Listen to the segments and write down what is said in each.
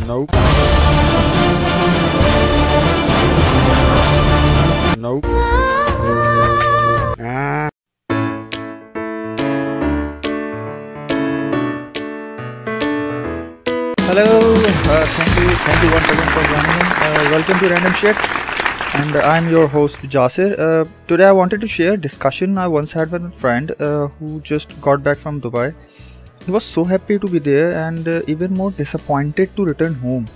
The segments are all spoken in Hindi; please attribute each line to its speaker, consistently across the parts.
Speaker 1: Nope. Nope. Ah.
Speaker 2: Hello, thank you once again for joining in. Welcome to Random Shit, and I'm your host Jasir. Today I wanted to share a discussion I once had with a friend who just got back from Dubai. He was so happy to be there and even more disappointed to return home.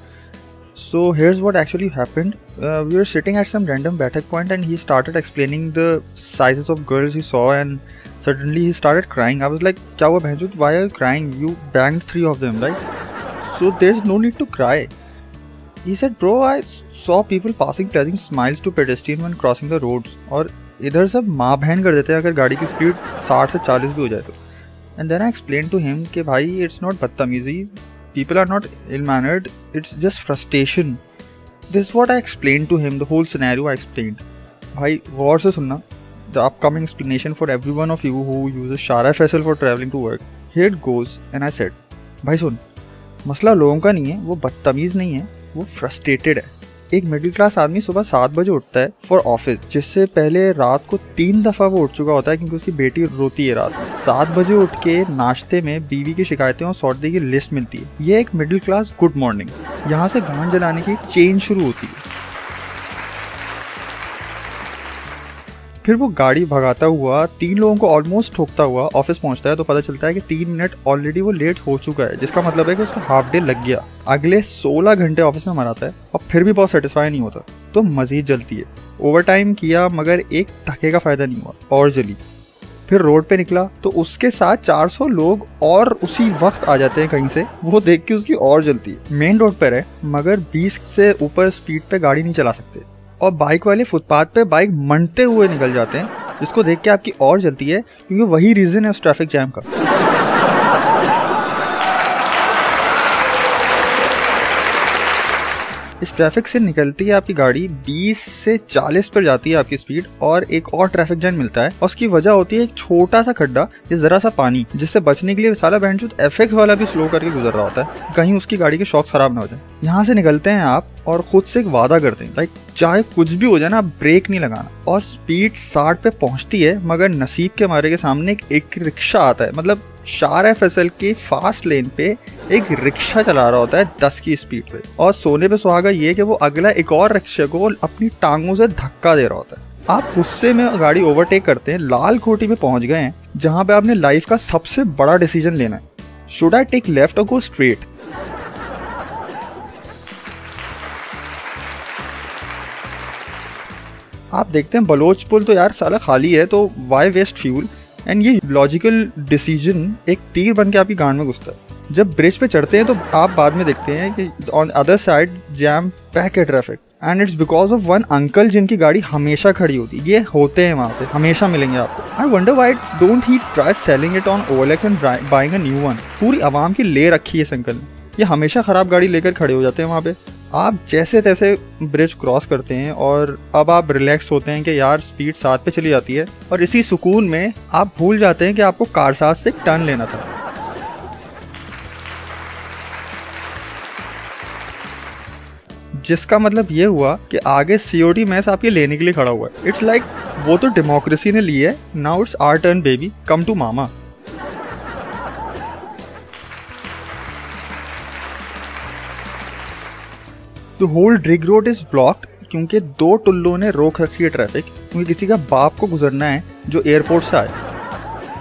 Speaker 2: So here's what actually happened. We were sitting at some random Batak point and he started explaining the sizes of girls he saw, and suddenly he started crying. I was like, "Kya hua bhaichod? Why are you crying? You banged 3 of them, right? So there's no need to cry." He said, "Bro, I saw people passing pleasant smiles to pedestrians when crossing the roads. और इधर सब माँ बहन कर देते हैं अगर गाड़ी की स्पीड 60 से 40 भी हो जाए तो." And then I explained to him कि भाई it's not बदतमीजी, people are not ill-mannered, it's just frustration. This is what I explained to him, the whole scenario I explained. भाई गौर से सुनना, the upcoming explanation for every one of you who uses Shara Faisal for traveling to work. Here it goes, and I said, भाई सुन, मसला लोगों का नहीं है, वो बदतमीज नहीं है, वो फ्रस्ट्रेटेड है। एक मिडिल क्लास आदमी सुबह 7 बजे उठता है फॉर ऑफिस, जिससे पहले रात को 3 दफ़ा वो उठ चुका होता है क्योंकि उसकी बेटी रोती है रात में। 7 बजे उठ के नाश्ते में बीवी की शिकायतें और सौदे की लिस्ट मिलती है। ये एक मिडिल क्लास गुड मॉर्निंग। यहाँ से गांड जलाने की चेन शुरू होती है। फिर वो गाड़ी भगाता हुआ 3 लोगों को ऑलमोस्ट ठोकता हुआ ऑफिस पहुंचता है तो पता चलता है कि 3 मिनट ऑलरेडी वो लेट हो चुका है, जिसका मतलब है कि उसका हाफ डे लग गया। अगले 16 घंटे ऑफिस में मराता है और फिर भी बहुत सेटिस्फाई नहीं होता तो मजीद जलती है। ओवर टाइम किया मगर एक टके का फायदा नहीं हुआ और जली। फिर रोड पे निकला तो उसके साथ 400 लोग और उसी वक्त आ जाते हैं कहीं से, वो देख के उसकी और जलती है। मेन रोड पर है मगर 20 से ऊपर स्पीड पे गाड़ी नहीं चला सकते और बाइक वाले फुटपाथ पे बाइक मंडते हुए निकल जाते हैं, जिसको देख के आपकी और जलती है क्योंकि वही रीजन है उस ट्रैफिक जैम का। इस ट्रैफिक से निकलती है आपकी गाड़ी 20 से 40 पर जाती है आपकी स्पीड और एक और ट्रैफिक जैम मिलता है और उसकी वजह होती है एक छोटा सा खड्डा या जरा सा पानी, जिससे बचने के लिए साला बैंड एफएक्स वाला भी स्लो करके गुजर रहा होता है, कहीं उसकी गाड़ी के शॉक्स खराब ना हो जाए। यहाँ से निकलते हैं आप और खुद से एक वादा करते हैं, लाइक चाहे कुछ भी हो जाए ना, ब्रेक नहीं लगाना। और स्पीड 60 पे पहुंचती है मगर नसीब के मारे के सामने एक रिक्शा आता है, मतलब शारा फैसल की फास्ट लेन पे एक रिक्शा चला रहा होता है 10 की स्पीड पे, और सोने पे सुहागा ये कि वो अगला एक और रिक्शा को अपनी टांगों से धक्का दे रहा होता है। आप गुस्से में गाड़ी ओवरटेक करते हैं, लाल कोठी पे पहुंच गए हैं जहां पे आपने लाइफ का सबसे बड़ा डिसीजन लेना है, शुड आई टेक लेफ्ट और गो स्ट्रेट। आप देखते हैं बलोच पुल तो यार साला खाली है, तो वाई वेस्ट फ्यूल। एंड ये लॉजिकल डिसीजन एक तीर बन के आपकी गांड में घुसता है। जब ब्रिज पे चढ़ते हैं तो आप बाद में देखते हैं कि on other side jam pack है traffic, and it's because of one uncle जिनकी गाड़ी हमेशा खड़ी होती है। ये होते हैं वहाँ पे, हमेशा मिलेंगे आपको। I wonder why don't he try selling it on OLX and buying a new one. पूरी आवाम की ले रखी है इस अंकल ने। ये हमेशा खराब गाड़ी लेकर खड़े हो जाते हैं वहाँ पे। आप जैसे तैसे ब्रिज क्रॉस करते हैं और अब आप रिलैक्स होते हैं कि यार स्पीड 7 पे चली जाती है, और इसी सुकून में आप भूल जाते हैं कि आपको कारसाज से टर्न लेना था। जिसका मतलब ये हुआ कि आगे COD मैच आपके लेने के लिए खड़ा हुआ है। इट्स लाइक वो तो डेमोक्रेसी ने ली है, now it's our turn baby, come to mama. The whole Drigh road is blocked क्योंकि 2 टुल्लों ने रोक रखी है ट्रैफिक, क्योंकि किसी का बाप को गुजरना है जो एयरपोर्ट से आए।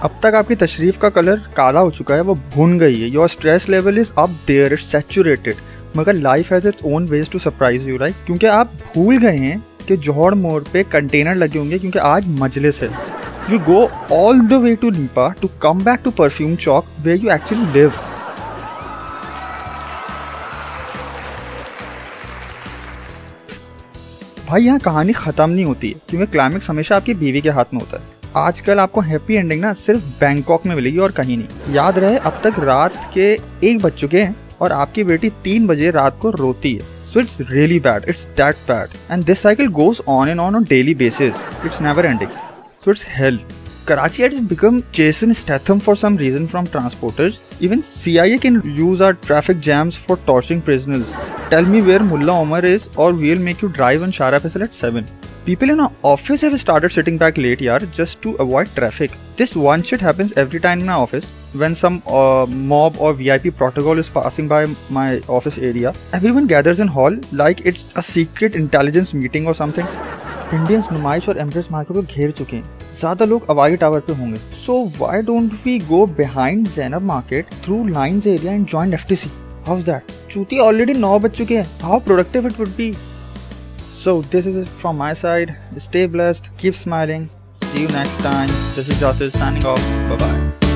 Speaker 2: अब तक आपकी तशरीफ का कलर काला हो चुका है, वो भुन गई है। Your stress level is up there, it's saturated, मगर life has its own ways to surprise you, right? क्योंकि आप भूल गए हैं कि जौहर मोड़ पे कंटेनर लगे होंगे क्योंकि आज मजलिस है। You go all the way to Nipa to come back to Perfume Chowk where you actually live. भाई यहाँ कहानी खत्म नहीं होती है क्योंकि क्लाइमेक्स हमेशा आपकी बीवी के हाथ में होता है। आजकल आपको हैप्पी एंडिंग ना सिर्फ बैंकॉक में मिलेगी और कहीं नहीं। याद रहे अब तक रात के 1 बज चुके हैं और आपकी बेटी 3 बजे रात को रोती है। So it's really bad, it's that bad, and this cycle goes on and on daily basis. It's never ending. So it's hell. Karachi has become Jason Statham for some reason from transporters. Even CIA can use our traffic jams for torturing prisoners. Tell me where Mullah Omar is or we'll make you drive on Shara Faisal at 7. People in our office have started sitting back late just to avoid traffic. This one shit happens every time in my office. When some mob or VIP protocol is passing by my office area, everyone gathers in hall like it's a secret intelligence meeting or something. Indians नुमाइश और एम्प्रेस मार्केट को घेर चुके हैं. ज़्यादा लोग अवाई टावर पे होंगे. So why don't we go behind Zainab Market through Lines area and join FTC? How's that? चूती already 9 बज चुके हैं. How productive it would be. So this is it from my side. Stay blessed. Keep smiling. See you next time. This is Jasir signing off. Bye bye.